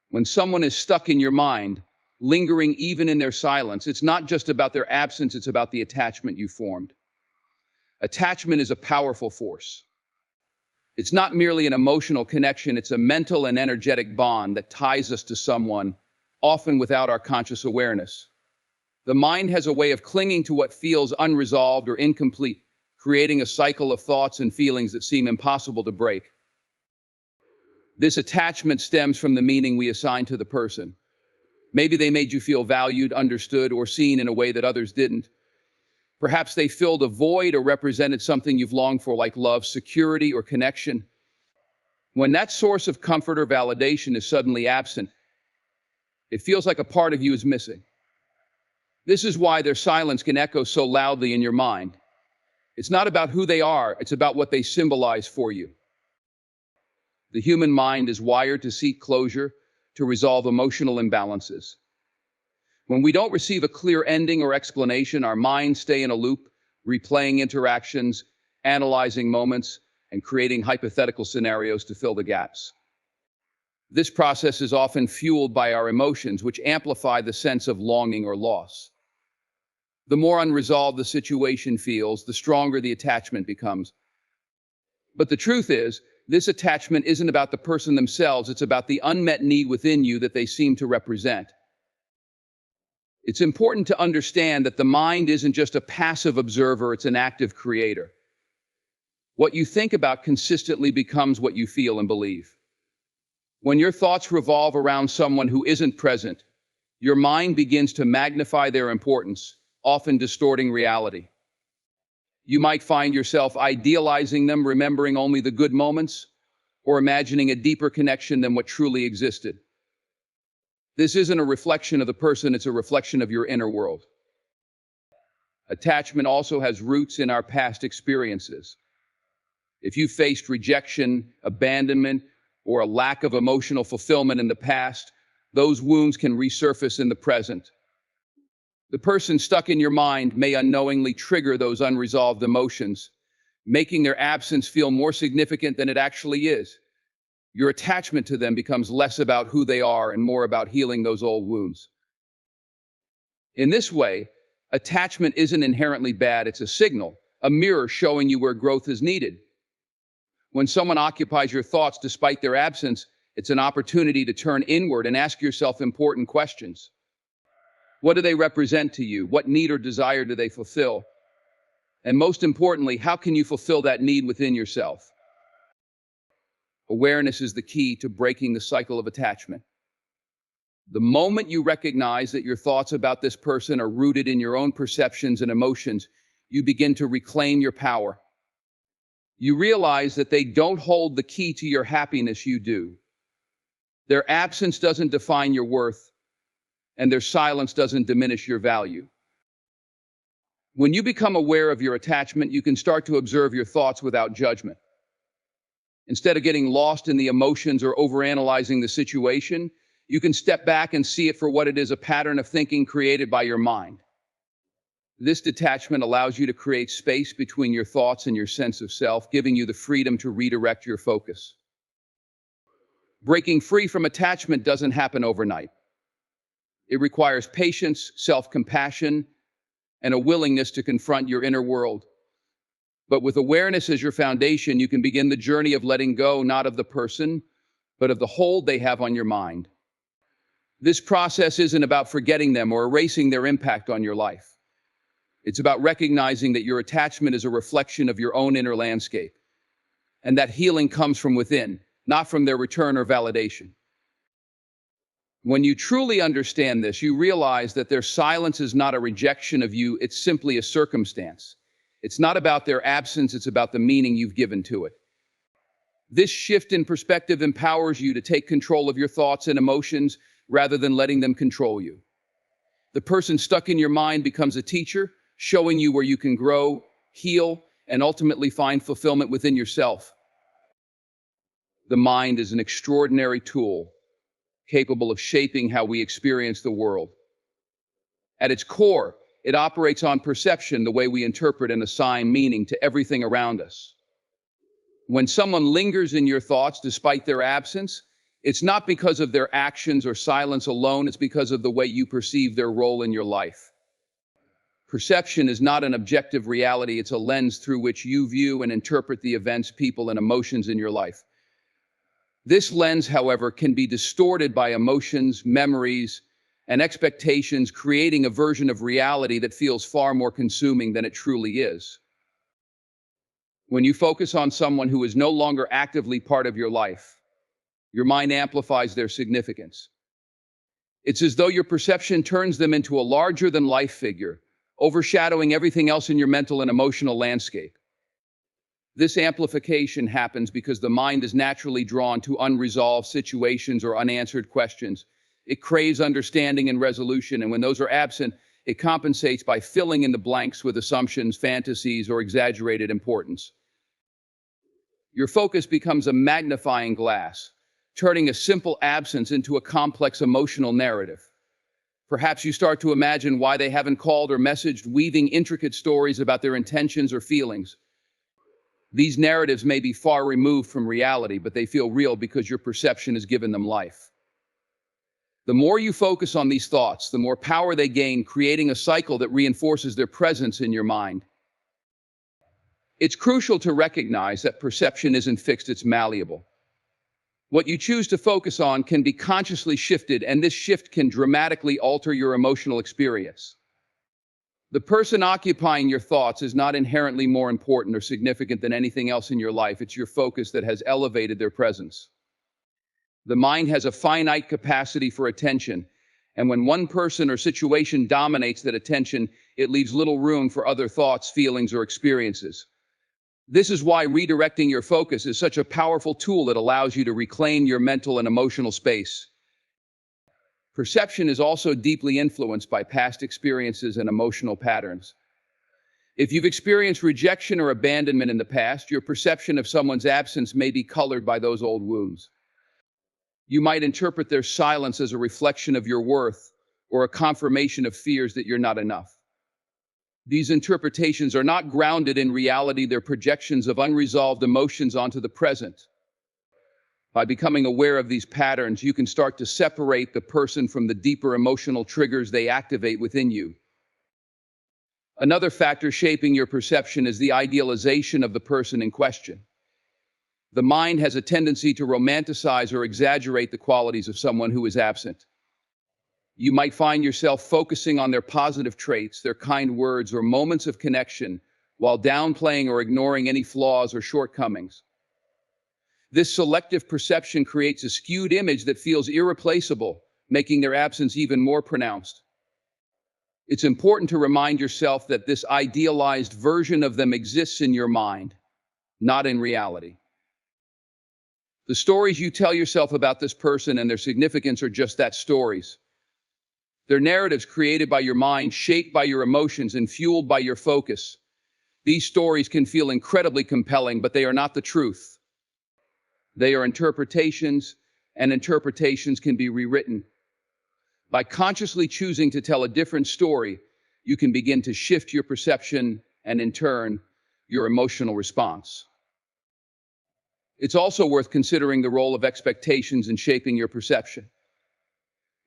When someone is stuck in your mind, lingering even in their silence, it's not just about their absence, it's about the attachment you formed. Attachment is a powerful force. It's not merely an emotional connection, it's a mental and energetic bond that ties us to someone, often without our conscious awareness. The mind has a way of clinging to what feels unresolved or incomplete, creating a cycle of thoughts and feelings that seem impossible to break. This attachment stems from the meaning we assign to the person. Maybe they made you feel valued, understood, or seen in a way that others didn't. Perhaps they filled a void or represented something you've longed for, like love, security, or connection. When that source of comfort or validation is suddenly absent, it feels like a part of you is missing. This is why their silence can echo so loudly in your mind. It's not about who they are, it's about what they symbolize for you. The human mind is wired to seek closure, to resolve emotional imbalances. When we don't receive a clear ending or explanation, our minds stay in a loop, replaying interactions, analyzing moments, and creating hypothetical scenarios to fill the gaps. This process is often fueled by our emotions, which amplify the sense of longing or loss. The more unresolved the situation feels, the stronger the attachment becomes. But the truth is, this attachment isn't about the person themselves, it's about the unmet need within you that they seem to represent. It's important to understand that the mind isn't just a passive observer, it's an active creator. What you think about consistently becomes what you feel and believe. When your thoughts revolve around someone who isn't present, your mind begins to magnify their importance, often distorting reality. You might find yourself idealizing them, remembering only the good moments, or imagining a deeper connection than what truly existed. This isn't a reflection of the person, it's a reflection of your inner world. Attachment also has roots in our past experiences. If you faced rejection, abandonment, or a lack of emotional fulfillment in the past, those wounds can resurface in the present. The person stuck in your mind may unknowingly trigger those unresolved emotions, making their absence feel more significant than it actually is. Your attachment to them becomes less about who they are and more about healing those old wounds. In this way, attachment isn't inherently bad, it's a signal, a mirror showing you where growth is needed. When someone occupies your thoughts despite their absence, it's an opportunity to turn inward and ask yourself important questions. What do they represent to you? What need or desire do they fulfill? And most importantly, how can you fulfill that need within yourself? Awareness is the key to breaking the cycle of attachment. The moment you recognize that your thoughts about this person are rooted in your own perceptions and emotions, you begin to reclaim your power. You realize that they don't hold the key to your happiness, you do. Their absence doesn't define your worth, and their silence doesn't diminish your value. When you become aware of your attachment, you can start to observe your thoughts without judgment. Instead of getting lost in the emotions or overanalyzing the situation, you can step back and see it for what it is, a pattern of thinking created by your mind. This detachment allows you to create space between your thoughts and your sense of self, giving you the freedom to redirect your focus. Breaking free from attachment doesn't happen overnight. It requires patience, self-compassion, and a willingness to confront your inner world. But with awareness as your foundation, you can begin the journey of letting go, not of the person, but of the hold they have on your mind. This process isn't about forgetting them or erasing their impact on your life. It's about recognizing that your attachment is a reflection of your own inner landscape, and that healing comes from within, not from their return or validation. When you truly understand this, you realize that their silence is not a rejection of you, it's simply a circumstance. It's not about their absence, it's about the meaning you've given to it. This shift in perspective empowers you to take control of your thoughts and emotions rather than letting them control you. The person stuck in your mind becomes a teacher, showing you where you can grow, heal, and ultimately find fulfillment within yourself. The mind is an extraordinary tool, capable of shaping how we experience the world. At its core, it operates on perception, the way we interpret and assign meaning to everything around us. When someone lingers in your thoughts despite their absence, It's not because of their actions or silence alone, it's because of the way you perceive their role in your life. Perception is not an objective reality, it's a lens through which you view and interpret the events, people, and emotions in your life. This lens, however, can be distorted by emotions, memories, and expectations, creating a version of reality that feels far more consuming than it truly is. When you focus on someone who is no longer actively part of your life, your mind amplifies their significance. It's as though your perception turns them into a larger-than-life figure, overshadowing everything else in your mental and emotional landscape. This amplification happens because the mind is naturally drawn to unresolved situations or unanswered questions. It craves understanding and resolution, and when those are absent, it compensates by filling in the blanks with assumptions, fantasies, or exaggerated importance. Your focus becomes a magnifying glass, turning a simple absence into a complex emotional narrative. Perhaps you start to imagine why they haven't called or messaged, weaving intricate stories about their intentions or feelings. These narratives may be far removed from reality, but they feel real because your perception has given them life. The more you focus on these thoughts, the more power they gain, creating a cycle that reinforces their presence in your mind. It's crucial to recognize that perception isn't fixed, it's malleable. What you choose to focus on can be consciously shifted, and this shift can dramatically alter your emotional experience. The person occupying your thoughts is not inherently more important or significant than anything else in your life. It's your focus that has elevated their presence. The mind has a finite capacity for attention, and when one person or situation dominates that attention, it leaves little room for other thoughts, feelings, or experiences. This is why redirecting your focus is such a powerful tool that allows you to reclaim your mental and emotional space. Perception is also deeply influenced by past experiences and emotional patterns. If you've experienced rejection or abandonment in the past, your perception of someone's absence may be colored by those old wounds. You might interpret their silence as a reflection of your worth or a confirmation of fears that you're not enough. These interpretations are not grounded in reality, they're projections of unresolved emotions onto the present. By becoming aware of these patterns, you can start to separate the person from the deeper emotional triggers they activate within you. Another factor shaping your perception is the idealization of the person in question. The mind has a tendency to romanticize or exaggerate the qualities of someone who is absent. You might find yourself focusing on their positive traits, their kind words, or moments of connection, while downplaying or ignoring any flaws or shortcomings. This selective perception creates a skewed image that feels irreplaceable, making their absence even more pronounced. It's important to remind yourself that this idealized version of them exists in your mind, not in reality. The stories you tell yourself about this person and their significance are just that, stories. They're narratives created by your mind, shaped by your emotions, and fueled by your focus. These stories can feel incredibly compelling, but they are not the truth. They are interpretations, and interpretations can be rewritten. By consciously choosing to tell a different story, you can begin to shift your perception and, in turn, your emotional response. It's also worth considering the role of expectations in shaping your perception.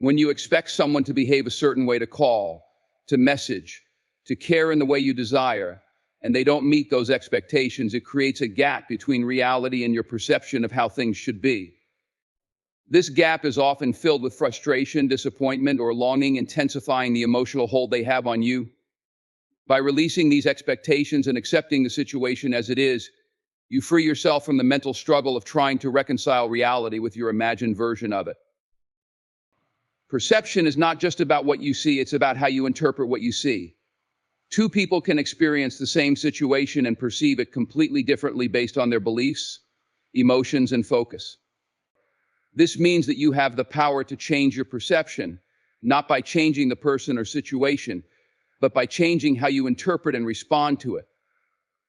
When you expect someone to behave a certain way, to call, to message, to care in the way you desire, and they don't meet those expectations, it creates a gap between reality and your perception of how things should be. This gap is often filled with frustration, disappointment, or longing, intensifying the emotional hold they have on you. By releasing these expectations and accepting the situation as it is, you free yourself from the mental struggle of trying to reconcile reality with your imagined version of it. Perception is not just about what you see, it's about how you interpret what you see. Two people can experience the same situation and perceive it completely differently based on their beliefs, emotions, and focus. This means that you have the power to change your perception, not by changing the person or situation, but by changing how you interpret and respond to it.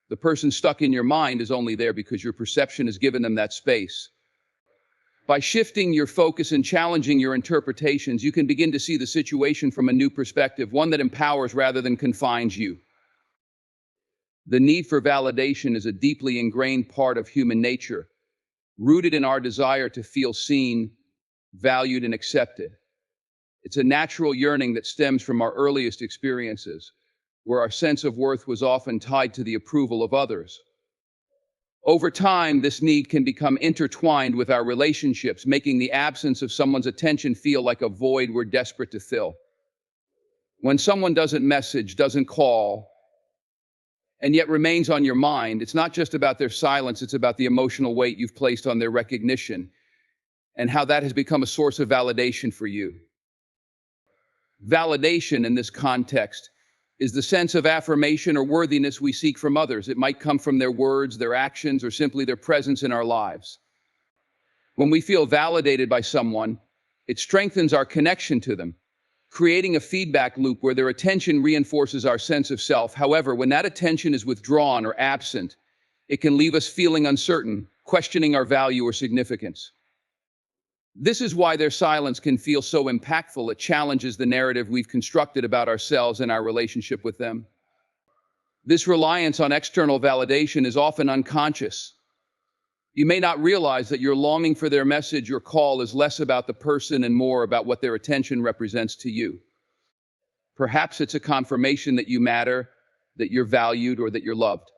The person stuck in your mind is only there because your perception has given them that space. By shifting your focus and challenging your interpretations, you can begin to see the situation from a new perspective, one that empowers rather than confines you. The need for validation is a deeply ingrained part of human nature, rooted in our desire to feel seen, valued, and accepted. It's a natural yearning that stems from our earliest experiences, where our sense of worth was often tied to the approval of others. Over time, this need can become intertwined with our relationships, making the absence of someone's attention feel like a void we're desperate to fill. When someone doesn't message, doesn't call, and yet remains on your mind, it's not just about their silence, it's about the emotional weight you've placed on their recognition and how that has become a source of validation for you. Validation in this context is the sense of affirmation or worthiness we seek from others. It might come from their words, their actions, or simply their presence in our lives. When we feel validated by someone, it strengthens our connection to them, creating a feedback loop where their attention reinforces our sense of self. However, when that attention is withdrawn or absent, it can leave us feeling uncertain, questioning our value or significance. This is why their silence can feel so impactful. It challenges the narrative we've constructed about ourselves and our relationship with them. This reliance on external validation is often unconscious. You may not realize that your longing for their message or call is less about the person and more about what their attention represents to you. Perhaps it's a confirmation that you matter, that you're valued, or that you're loved.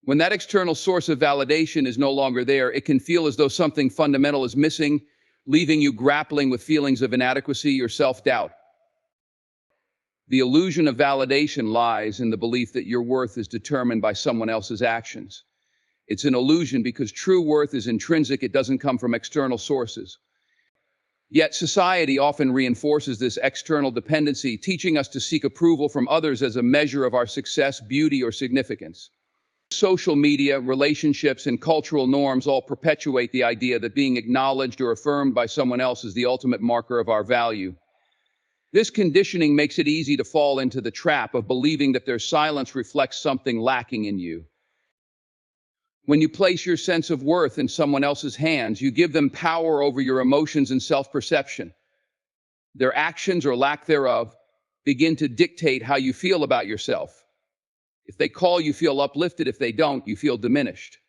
When that external source of validation is no longer there, it can feel as though something fundamental is missing, leaving you grappling with feelings of inadequacy or self-doubt. The illusion of validation lies in the belief that your worth is determined by someone else's actions. It's an illusion because true worth is intrinsic. It doesn't come from external sources. Yet society often reinforces this external dependency, teaching us to seek approval from others as a measure of our success, beauty, or significance. Social media, relationships, and cultural norms all perpetuate the idea that being acknowledged or affirmed by someone else is the ultimate marker of our value. This conditioning makes it easy to fall into the trap of believing that their silence reflects something lacking in you. When you place your sense of worth in someone else's hands, you give them power over your emotions and self-perception. Their actions or lack thereof begin to dictate how you feel about yourself. If they call, you feel uplifted. If they don't, you feel diminished.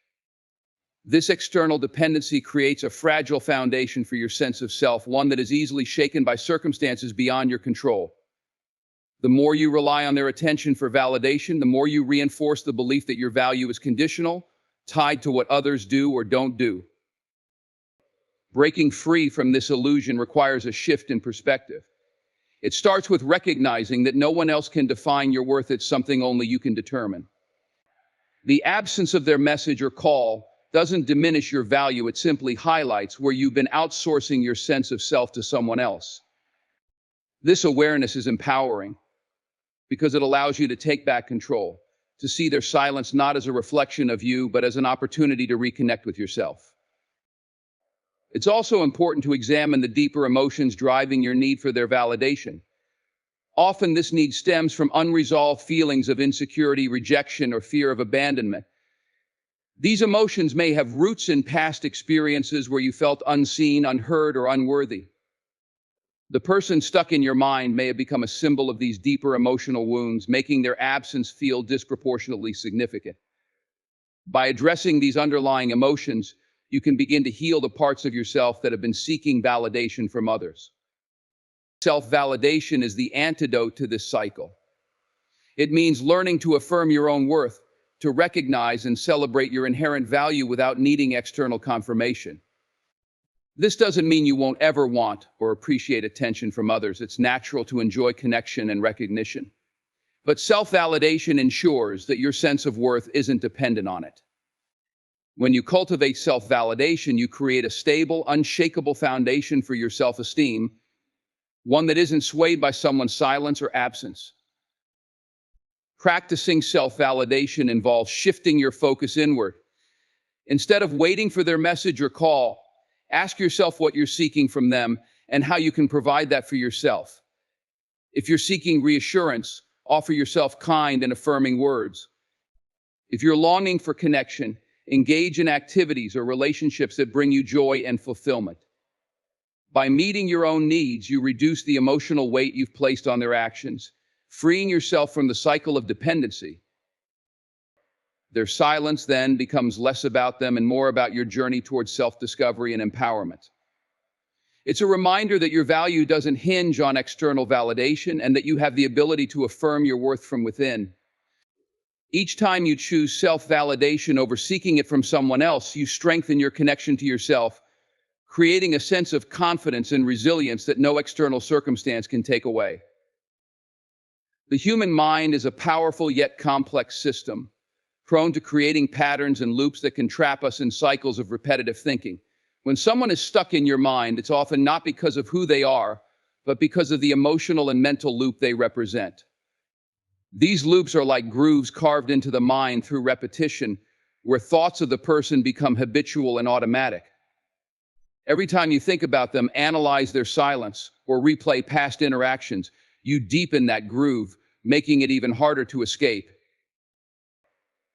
This external dependency creates a fragile foundation for your sense of self, one that is easily shaken by circumstances beyond your control. The more you rely on their attention for validation, the more you reinforce the belief that your value is conditional, tied to what others do or don't do. Breaking free from this illusion requires a shift in perspective. It starts with recognizing that no one else can define your worth. It's something only you can determine. The absence of their message or call doesn't diminish your value. It simply highlights where you've been outsourcing your sense of self to someone else. This awareness is empowering because it allows you to take back control, to see their silence not as a reflection of you, but as an opportunity to reconnect with yourself. It's also important to examine the deeper emotions driving your need for their validation. Often this need stems from unresolved feelings of insecurity, rejection, or fear of abandonment. These emotions may have roots in past experiences where you felt unseen, unheard, or unworthy. The person stuck in your mind may have become a symbol of these deeper emotional wounds, making their absence feel disproportionately significant. By addressing these underlying emotions, you can begin to heal the parts of yourself that have been seeking validation from others. Self-validation is the antidote to this cycle. It means learning to affirm your own worth, to recognize and celebrate your inherent value without needing external confirmation. This doesn't mean you won't ever want or appreciate attention from others. It's natural to enjoy connection and recognition. But self-validation ensures that your sense of worth isn't dependent on it. When you cultivate self-validation, you create a stable, unshakable foundation for your self-esteem, one that isn't swayed by someone's silence or absence. Practicing self-validation involves shifting your focus inward. Instead of waiting for their message or call, ask yourself what you're seeking from them and how you can provide that for yourself. If you're seeking reassurance, offer yourself kind and affirming words. If you're longing for connection, engage in activities or relationships that bring you joy and fulfillment. By meeting your own needs, you reduce the emotional weight you've placed on their actions, freeing yourself from the cycle of dependency. Their silence then becomes less about them and more about your journey towards self-discovery and empowerment. It's a reminder that your value doesn't hinge on external validation and that you have the ability to affirm your worth from within. Each time you choose self-validation over seeking it from someone else, you strengthen your connection to yourself, creating a sense of confidence and resilience that no external circumstance can take away. The human mind is a powerful yet complex system, prone to creating patterns and loops that can trap us in cycles of repetitive thinking. When someone is stuck in your mind, it's often not because of who they are, but because of the emotional and mental loop they represent. These loops are like grooves carved into the mind through repetition, where thoughts of the person become habitual and automatic. Every time you think about them, analyze their silence, or replay past interactions, you deepen that groove, making it even harder to escape.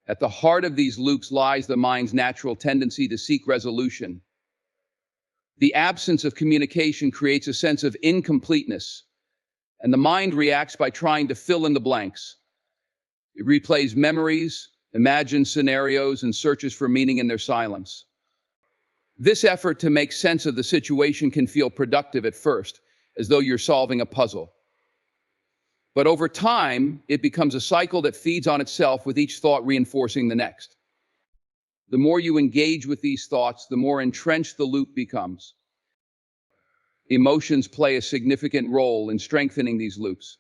At the heart of these loops lies the mind's natural tendency to seek resolution. The absence of communication creates a sense of incompleteness, and the mind reacts by trying to fill in the blanks. It replays memories, imagines scenarios, and searches for meaning in their silence. This effort to make sense of the situation can feel productive at first, as though you're solving a puzzle. But over time, it becomes a cycle that feeds on itself, with each thought reinforcing the next. The more you engage with these thoughts, the more entrenched the loop becomes. Emotions play a significant role in strengthening these loops.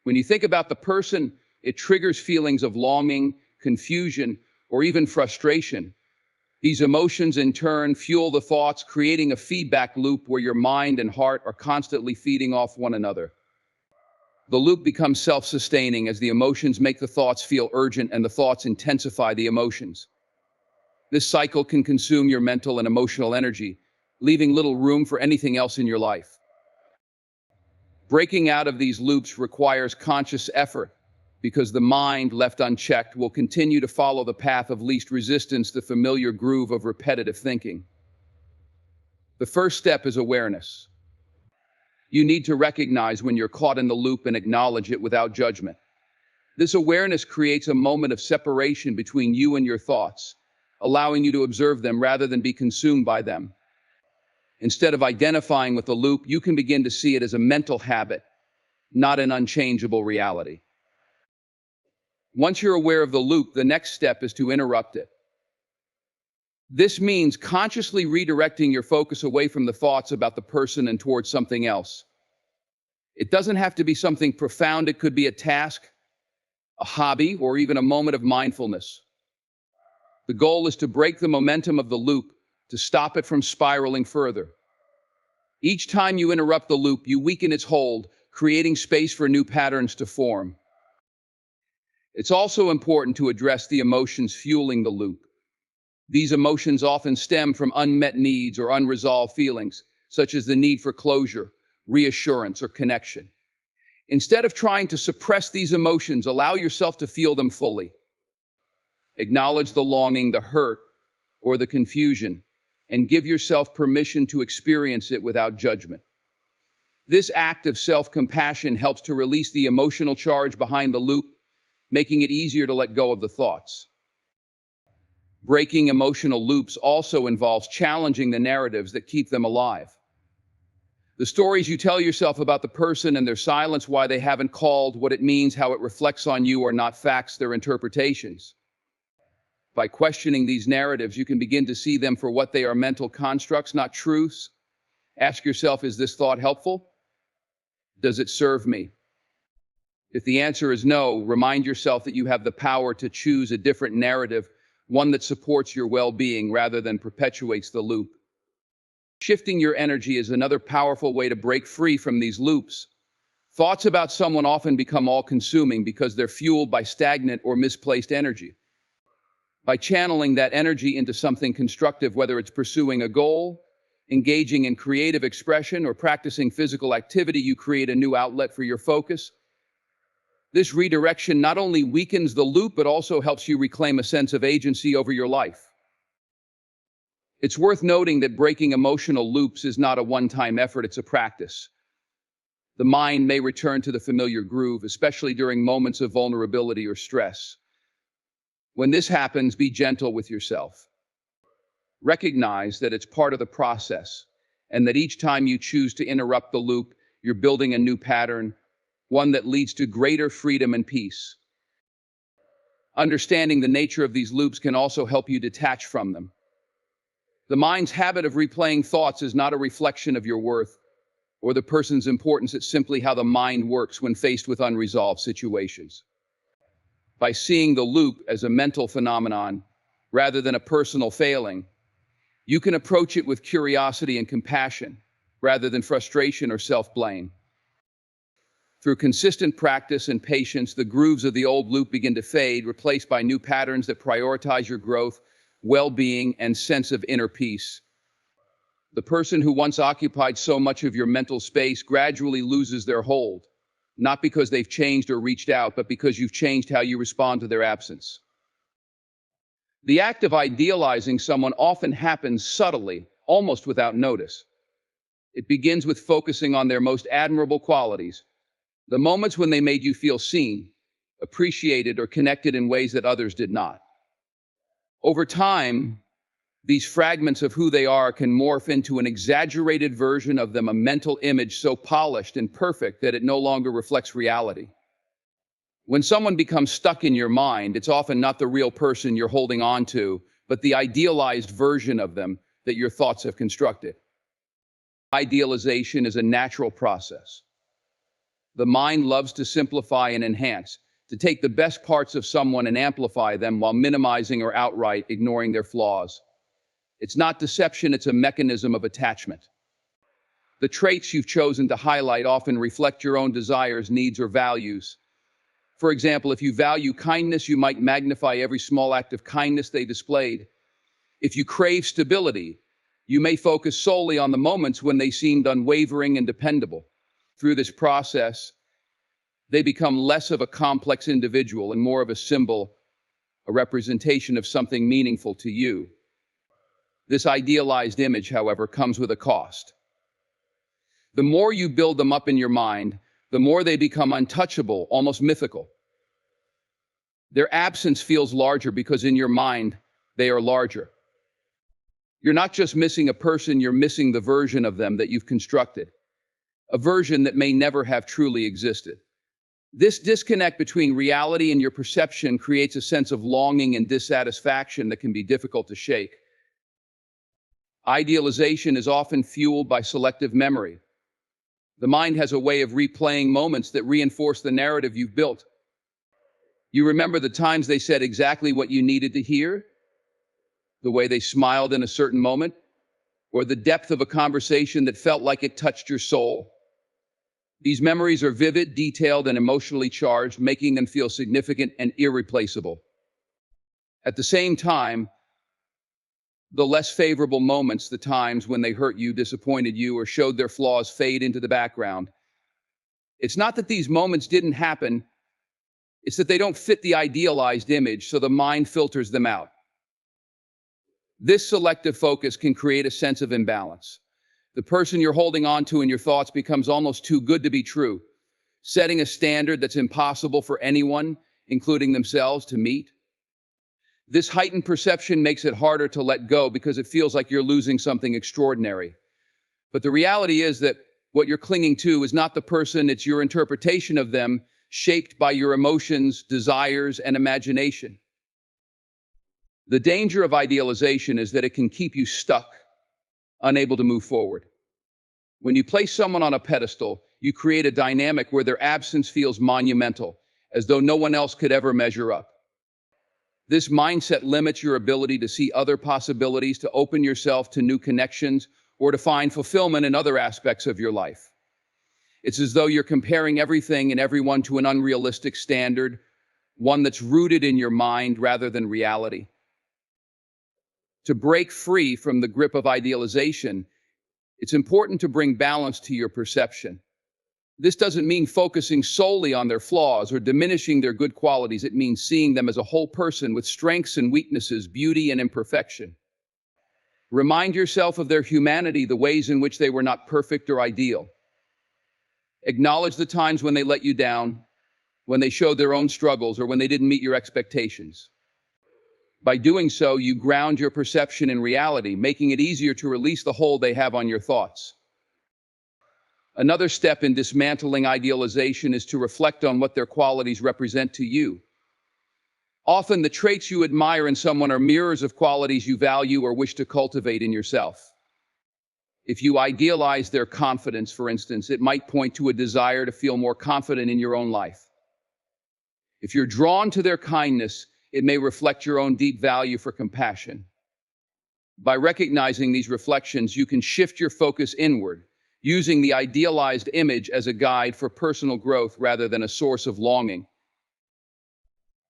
When you think about the person, it triggers feelings of longing, confusion, or even frustration. These emotions, in turn, fuel the thoughts, creating a feedback loop where your mind and heart are constantly feeding off one another. The loop becomes self-sustaining as the emotions make the thoughts feel urgent and the thoughts intensify the emotions. This cycle can consume your mental and emotional energy, leaving little room for anything else in your life. Breaking out of these loops requires conscious effort, because the mind, left unchecked, will continue to follow the path of least resistance, the familiar groove of repetitive thinking. The first step is awareness. You need to recognize when you're caught in the loop and acknowledge it without judgment. This awareness creates a moment of separation between you and your thoughts, allowing you to observe them rather than be consumed by them. Instead of identifying with the loop, you can begin to see it as a mental habit, not an unchangeable reality. Once you're aware of the loop, the next step is to interrupt it. This means consciously redirecting your focus away from the thoughts about the person and towards something else. It doesn't have to be something profound. It could be a task, a hobby, or even a moment of mindfulness. The goal is to break the momentum of the loop, to stop it from spiraling further. Each time you interrupt the loop, you weaken its hold, creating space for new patterns to form. It's also important to address the emotions fueling the loop. These emotions often stem from unmet needs or unresolved feelings, such as the need for closure, reassurance, or connection. Instead of trying to suppress these emotions, allow yourself to feel them fully. Acknowledge the longing, the hurt, or the confusion, and give yourself permission to experience it without judgment. This act of self-compassion helps to release the emotional charge behind the loop, making it easier to let go of the thoughts. Breaking emotional loops also involves challenging the narratives that keep them alive. The stories you tell yourself about the person and their silence, why they haven't called, what it means, how it reflects on you, are not facts, they're interpretations. By questioning these narratives, you can begin to see them for what they are: mental constructs, not truths. Ask yourself, is this thought helpful? Does it serve me? If the answer is no, remind yourself that you have the power to choose a different narrative, one that supports your well-being rather than perpetuates the loop. Shifting your energy is another powerful way to break free from these loops. Thoughts about someone often become all-consuming because they're fueled by stagnant or misplaced energy. By channeling that energy into something constructive, whether it's pursuing a goal, engaging in creative expression, or practicing physical activity, you create a new outlet for your focus. This redirection not only weakens the loop, but also helps you reclaim a sense of agency over your life. It's worth noting that breaking emotional loops is not a one-time effort, it's a practice. The mind may return to the familiar groove, especially during moments of vulnerability or stress. When this happens, be gentle with yourself. Recognize that it's part of the process, and that each time you choose to interrupt the loop, you're building a new pattern, one that leads to greater freedom and peace. Understanding the nature of these loops can also help you detach from them. The mind's habit of replaying thoughts is not a reflection of your worth or the person's importance. It's simply how the mind works when faced with unresolved situations. By seeing the loop as a mental phenomenon rather than a personal failing, you can approach it with curiosity and compassion rather than frustration or self-blame. Through consistent practice and patience, the grooves of the old loop begin to fade, replaced by new patterns that prioritize your growth, well-being, and sense of inner peace. The person who once occupied so much of your mental space gradually loses their hold, not because they've changed or reached out, but because you've changed how you respond to their absence. The act of idealizing someone often happens subtly, almost without notice. It begins with focusing on their most admirable qualities, the moments when they made you feel seen, appreciated, or connected in ways that others did not. Over time, these fragments of who they are can morph into an exaggerated version of them, a mental image so polished and perfect that it no longer reflects reality. When someone becomes stuck in your mind, it's often not the real person you're holding on to, but the idealized version of them that your thoughts have constructed. Idealization is a natural process. The mind loves to simplify and enhance, to take the best parts of someone and amplify them while minimizing or outright ignoring their flaws. It's not deception, it's a mechanism of attachment. The traits you've chosen to highlight often reflect your own desires, needs, or values. For example, if you value kindness, you might magnify every small act of kindness they displayed. If you crave stability, you may focus solely on the moments when they seemed unwavering and dependable. Through this process, they become less of a complex individual and more of a symbol, a representation of something meaningful to you. This idealized image, however, comes with a cost. The more you build them up in your mind, the more they become untouchable, almost mythical. Their absence feels larger because in your mind, they are larger. You're not just missing a person, you're missing the version of them that you've constructed, a version that may never have truly existed. This disconnect between reality and your perception creates a sense of longing and dissatisfaction that can be difficult to shake. Idealization is often fueled by selective memory. The mind has a way of replaying moments that reinforce the narrative you've built. You remember the times they said exactly what you needed to hear, the way they smiled in a certain moment, or the depth of a conversation that felt like it touched your soul. These memories are vivid, detailed, and emotionally charged, making them feel significant and irreplaceable. At the same time, the less favorable moments, the times when they hurt you, disappointed you, or showed their flaws, fade into the background. It's not that these moments didn't happen, it's that they don't fit the idealized image, so the mind filters them out. This selective focus can create a sense of imbalance. The person you're holding on to in your thoughts becomes almost too good to be true, setting a standard that's impossible for anyone, including themselves, to meet. This heightened perception makes it harder to let go because it feels like you're losing something extraordinary. But the reality is that what you're clinging to is not the person, it's your interpretation of them, shaped by your emotions, desires, and imagination. The danger of idealization is that it can keep you stuck, unable to move forward. When you place someone on a pedestal, you create a dynamic where their absence feels monumental, as though no one else could ever measure up. This mindset limits your ability to see other possibilities, to open yourself to new connections, or to find fulfillment in other aspects of your life. It's as though you're comparing everything and everyone to an unrealistic standard, one that's rooted in your mind rather than reality. To break free from the grip of idealization, it's important to bring balance to your perception. This doesn't mean focusing solely on their flaws or diminishing their good qualities. It means seeing them as a whole person with strengths and weaknesses, beauty and imperfection. Remind yourself of their humanity, the ways in which they were not perfect or ideal. Acknowledge the times when they let you down, when they showed their own struggles, or when they didn't meet your expectations. By doing so, you ground your perception in reality, making it easier to release the hold they have on your thoughts. Another step in dismantling idealization is to reflect on what their qualities represent to you. Often, the traits you admire in someone are mirrors of qualities you value or wish to cultivate in yourself. If you idealize their confidence, for instance, it might point to a desire to feel more confident in your own life. If you're drawn to their kindness, it may reflect your own deep value for compassion. By recognizing these reflections, you can shift your focus inward, using the idealized image as a guide for personal growth rather than a source of longing.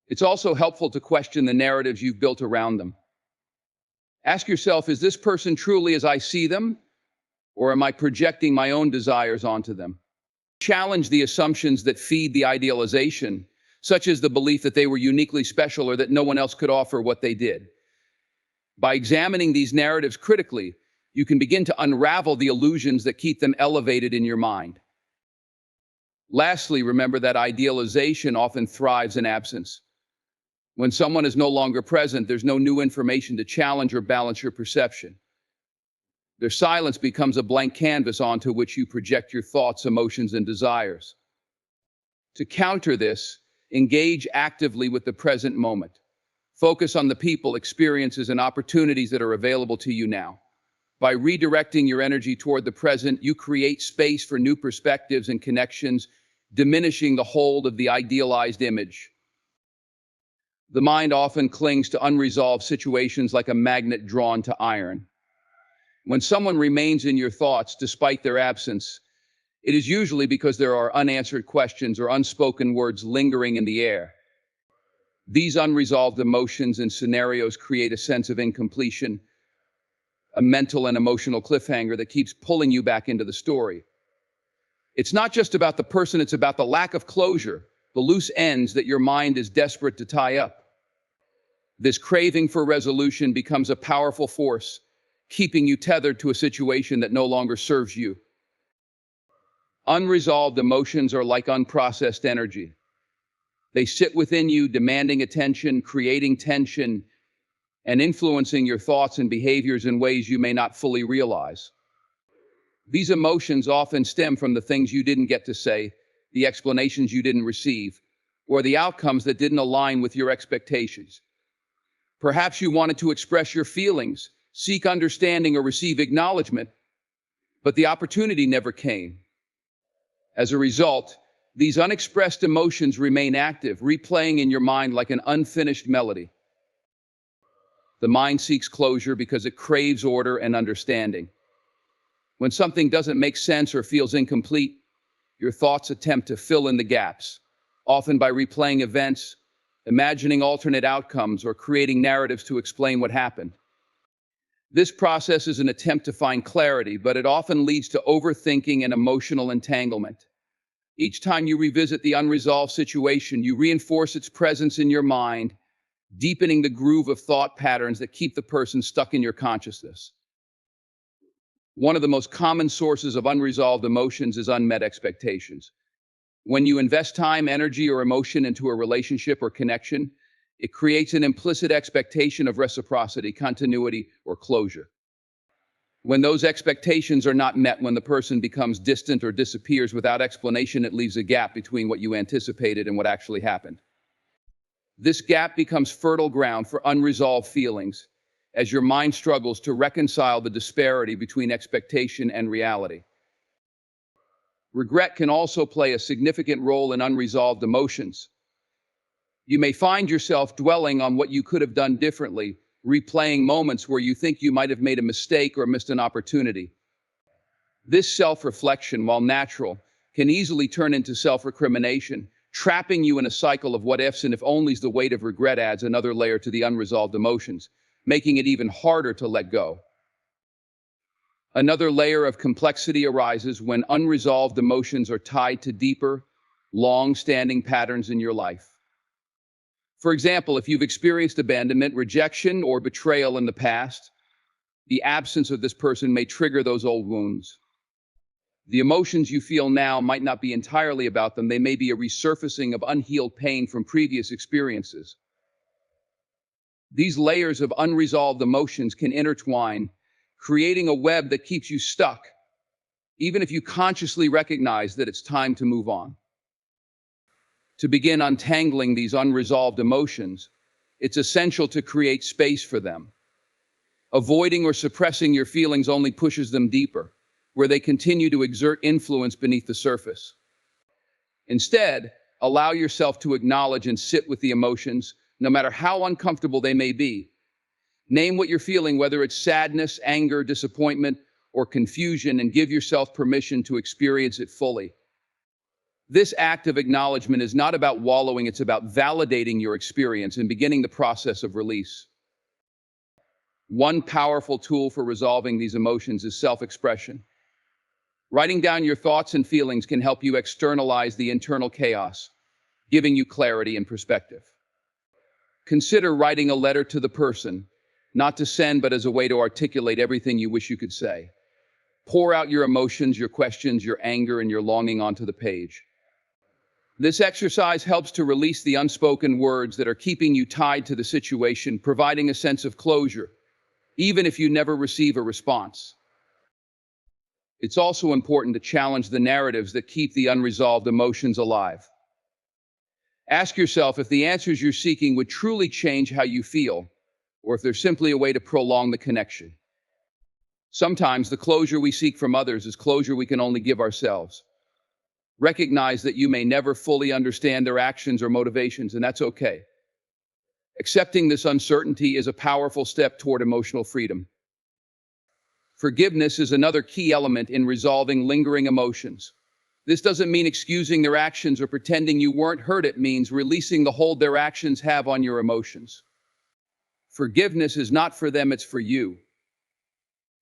It's also helpful to question the narratives you've built around them. Ask yourself, is this person truly as I see them, or am I projecting my own desires onto them? Challenge the assumptions that feed the idealization, such as the belief that they were uniquely special or that no one else could offer what they did. By examining these narratives critically, you can begin to unravel the illusions that keep them elevated in your mind. Lastly, remember that idealization often thrives in absence. When someone is no longer present, there's no new information to challenge or balance your perception. Their silence becomes a blank canvas onto which you project your thoughts, emotions, and desires. To counter this, engage actively with the present moment. Focus on the people, experiences, and opportunities that are available to you now. By redirecting your energy toward the present, you create space for new perspectives and connections, diminishing the hold of the idealized image. The mind often clings to unresolved situations like a magnet drawn to iron. When someone remains in your thoughts despite their absence, it is usually because there are unanswered questions or unspoken words lingering in the air. These unresolved emotions and scenarios create a sense of incompletion, a mental and emotional cliffhanger that keeps pulling you back into the story. It's not just about the person, it's about the lack of closure, the loose ends that your mind is desperate to tie up. This craving for resolution becomes a powerful force, keeping you tethered to a situation that no longer serves you. Unresolved emotions are like unprocessed energy. They sit within you, demanding attention, creating tension, and influencing your thoughts and behaviors in ways you may not fully realize. These emotions often stem from the things you didn't get to say, the explanations you didn't receive, or the outcomes that didn't align with your expectations. Perhaps you wanted to express your feelings, seek understanding, or receive acknowledgement, but the opportunity never came. As a result, these unexpressed emotions remain active, replaying in your mind like an unfinished melody. The mind seeks closure because it craves order and understanding. When something doesn't make sense or feels incomplete, your thoughts attempt to fill in the gaps, often by replaying events, imagining alternate outcomes, or creating narratives to explain what happened. This process is an attempt to find clarity, but it often leads to overthinking and emotional entanglement. Each time you revisit the unresolved situation, you reinforce its presence in your mind, deepening the groove of thought patterns that keep the person stuck in your consciousness. One of the most common sources of unresolved emotions is unmet expectations. When you invest time, energy, or emotion into a relationship or connection, it creates an implicit expectation of reciprocity, continuity, or closure. When those expectations are not met, when the person becomes distant or disappears without explanation, it leaves a gap between what you anticipated and what actually happened. This gap becomes fertile ground for unresolved feelings as your mind struggles to reconcile the disparity between expectation and reality. Regret can also play a significant role in unresolved emotions. You may find yourself dwelling on what you could have done differently, replaying moments where you think you might have made a mistake or missed an opportunity. This self-reflection, while natural, can easily turn into self-recrimination, trapping you in a cycle of what ifs and if onlys. The weight of regret adds another layer to the unresolved emotions, making it even harder to let go. Another layer of complexity arises when unresolved emotions are tied to deeper, long-standing patterns in your life. For example, if you've experienced abandonment, rejection, or betrayal in the past, the absence of this person may trigger those old wounds. The emotions you feel now might not be entirely about them. They may be a resurfacing of unhealed pain from previous experiences. These layers of unresolved emotions can intertwine, creating a web that keeps you stuck, even if you consciously recognize that it's time to move on. To begin untangling these unresolved emotions, it's essential to create space for them. Avoiding or suppressing your feelings only pushes them deeper, where they continue to exert influence beneath the surface. Instead, allow yourself to acknowledge and sit with the emotions, no matter how uncomfortable they may be. Name what you're feeling, whether it's sadness, anger, disappointment, or confusion, and give yourself permission to experience it fully. This act of acknowledgement is not about wallowing, it's about validating your experience and beginning the process of release. One powerful tool for resolving these emotions is self-expression. Writing down your thoughts and feelings can help you externalize the internal chaos, giving you clarity and perspective. Consider writing a letter to the person, not to send, but as a way to articulate everything you wish you could say. Pour out your emotions, your questions, your anger, and your longing onto the page. This exercise helps to release the unspoken words that are keeping you tied to the situation, providing a sense of closure, even if you never receive a response. It's also important to challenge the narratives that keep the unresolved emotions alive. Ask yourself if the answers you're seeking would truly change how you feel, or if they're simply a way to prolong the connection. Sometimes the closure we seek from others is closure we can only give ourselves. Recognize that you may never fully understand their actions or motivations, and that's okay. Accepting this uncertainty is a powerful step toward emotional freedom. Forgiveness is another key element in resolving lingering emotions. This doesn't mean excusing their actions or pretending you weren't hurt. It means releasing the hold their actions have on your emotions. Forgiveness is not for them, it's for you.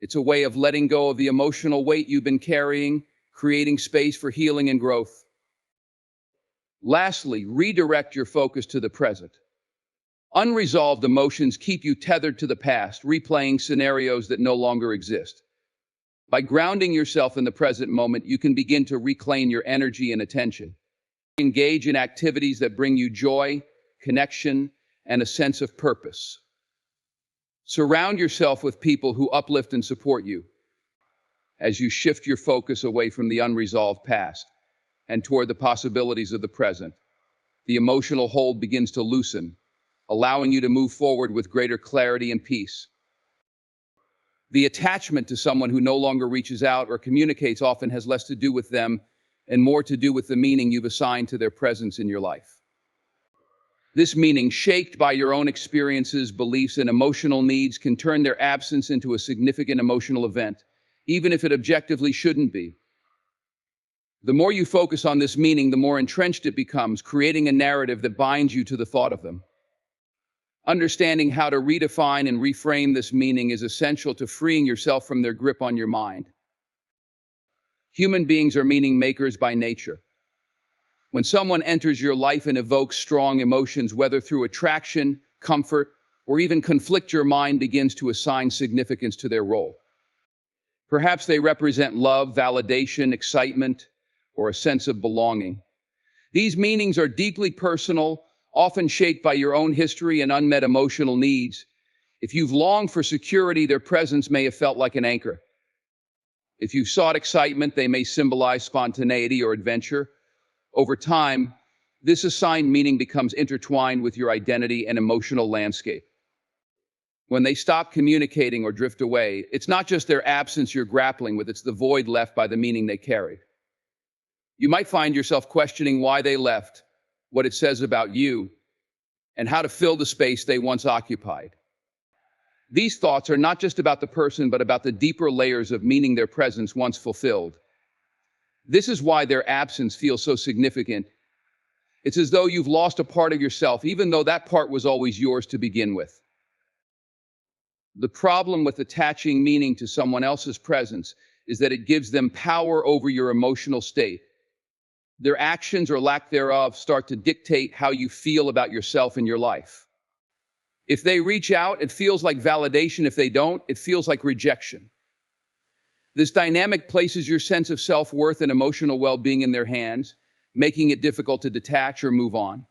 It's a way of letting go of the emotional weight you've been carrying, creating space for healing and growth. Lastly, redirect your focus to the present. Unresolved emotions keep you tethered to the past, replaying scenarios that no longer exist. By grounding yourself in the present moment, you can begin to reclaim your energy and attention. Engage in activities that bring you joy, connection, and a sense of purpose. Surround yourself with people who uplift and support you as you shift your focus away from the unresolved past and toward the possibilities of the present. The emotional hold begins to loosen, allowing you to move forward with greater clarity and peace. The attachment to someone who no longer reaches out or communicates often has less to do with them and more to do with the meaning you've assigned to their presence in your life. This meaning, shaped by your own experiences, beliefs, and emotional needs, can turn their absence into a significant emotional event, even if it objectively shouldn't be. The more you focus on this meaning, the more entrenched it becomes, creating a narrative that binds you to the thought of them. Understanding how to redefine and reframe this meaning is essential to freeing yourself from their grip on your mind. Human beings are meaning makers by nature. When someone enters your life and evokes strong emotions, whether through attraction, comfort, or even conflict, your mind begins to assign significance to their role. Perhaps they represent love, validation, excitement, or a sense of belonging. These meanings are deeply personal, often shaped by your own history and unmet emotional needs. If you've longed for security, their presence may have felt like an anchor. If you've sought excitement, they may symbolize spontaneity or adventure. Over time, this assigned meaning becomes intertwined with your identity and emotional landscape. When they stop communicating or drift away, it's not just their absence you're grappling with, it's the void left by the meaning they carried. You might find yourself questioning why they left, what it says about you, and how to fill the space they once occupied. These thoughts are not just about the person, but about the deeper layers of meaning their presence once fulfilled. This is why their absence feels so significant. It's as though you've lost a part of yourself, even though that part was always yours to begin with. The problem with attaching meaning to someone else's presence is that it gives them power over your emotional state. Their actions or lack thereof start to dictate how you feel about yourself and your life. If they reach out, it feels like validation. If they don't, it feels like rejection. This dynamic places your sense of self-worth and emotional well-being in their hands, making it difficult to detach or move on.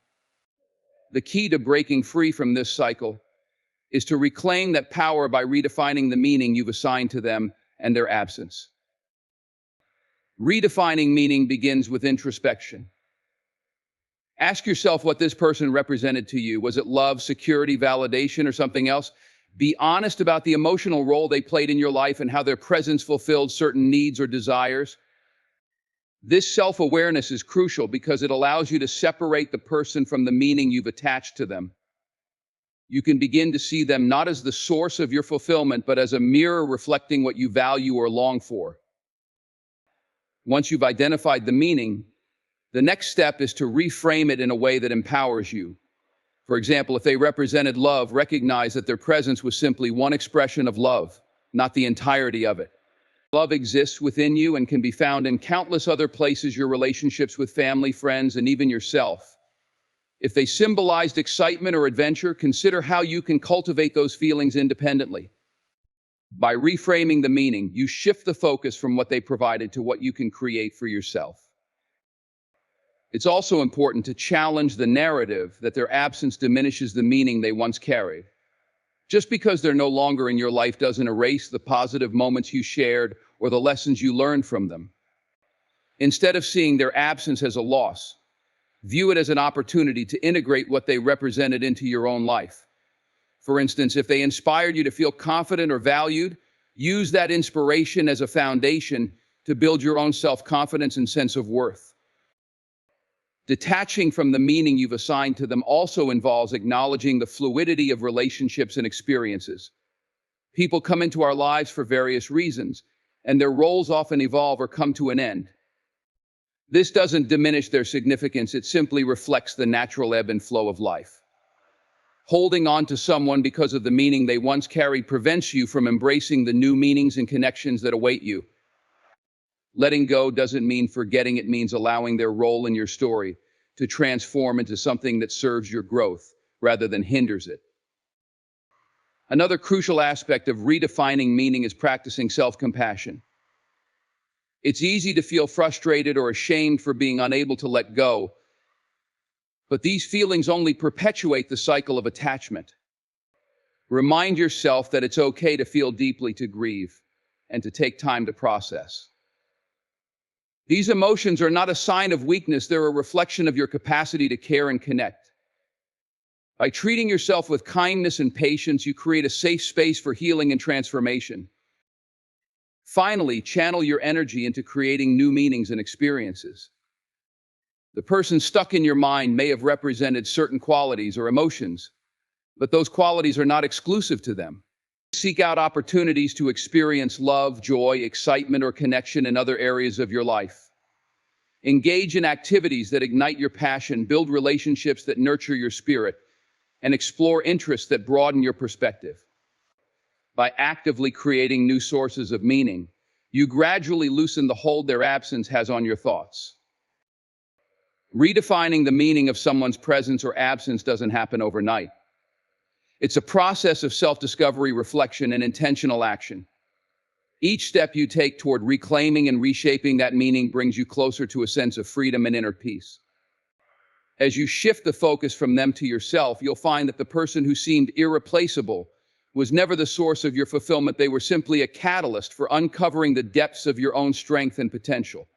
The key to breaking free from this cycle is to reclaim that power by redefining the meaning you've assigned to them and their absence. Redefining meaning begins with introspection. Ask yourself what this person represented to you. Was it love, security, validation, or something else? Be honest about the emotional role they played in your life and how their presence fulfilled certain needs or desires. This self-awareness is crucial because it allows you to separate the person from the meaning you've attached to them. You can begin to see them not as the source of your fulfillment, but as a mirror reflecting what you value or long for. Once you've identified the meaning, the next step is to reframe it in a way that empowers you. For example, if they represented love, recognize that their presence was simply one expression of love, not the entirety of it. Love exists within you and can be found in countless other places, your relationships with family, friends, and even yourself. If they symbolized excitement or adventure, consider how you can cultivate those feelings independently. By reframing the meaning, you shift the focus from what they provided to what you can create for yourself. It's also important to challenge the narrative that their absence diminishes the meaning they once carried. Just because they're no longer in your life doesn't erase the positive moments you shared or the lessons you learned from them. Instead of seeing their absence as a loss, view it as an opportunity to integrate what they represented into your own life. For instance, if they inspired you to feel confident or valued, use that inspiration as a foundation to build your own self-confidence and sense of worth. Detaching from the meaning you've assigned to them also involves acknowledging the fluidity of relationships and experiences. People come into our lives for various reasons, and their roles often evolve or come to an end. This doesn't diminish their significance, it simply reflects the natural ebb and flow of life. Holding on to someone because of the meaning they once carried prevents you from embracing the new meanings and connections that await you. Letting go doesn't mean forgetting, it means allowing their role in your story to transform into something that serves your growth rather than hinders it. Another crucial aspect of redefining meaning is practicing self-compassion. It's easy to feel frustrated or ashamed for being unable to let go, but these feelings only perpetuate the cycle of attachment. Remind yourself that it's okay to feel deeply, to grieve, and to take time to process. These emotions are not a sign of weakness, they're a reflection of your capacity to care and connect. By treating yourself with kindness and patience, you create a safe space for healing and transformation. Finally, channel your energy into creating new meanings and experiences. The person stuck in your mind may have represented certain qualities or emotions, but those qualities are not exclusive to them. Seek out opportunities to experience love, joy, excitement, or connection in other areas of your life. Engage in activities that ignite your passion, build relationships that nurture your spirit, and explore interests that broaden your perspective. By actively creating new sources of meaning, you gradually loosen the hold their absence has on your thoughts. Redefining the meaning of someone's presence or absence doesn't happen overnight. It's a process of self-discovery, reflection, and intentional action. Each step you take toward reclaiming and reshaping that meaning brings you closer to a sense of freedom and inner peace. As you shift the focus from them to yourself, you'll find that the person who seemed irreplaceable was never the source of your fulfillment. They were simply a catalyst for uncovering the depths of your own strength and potential.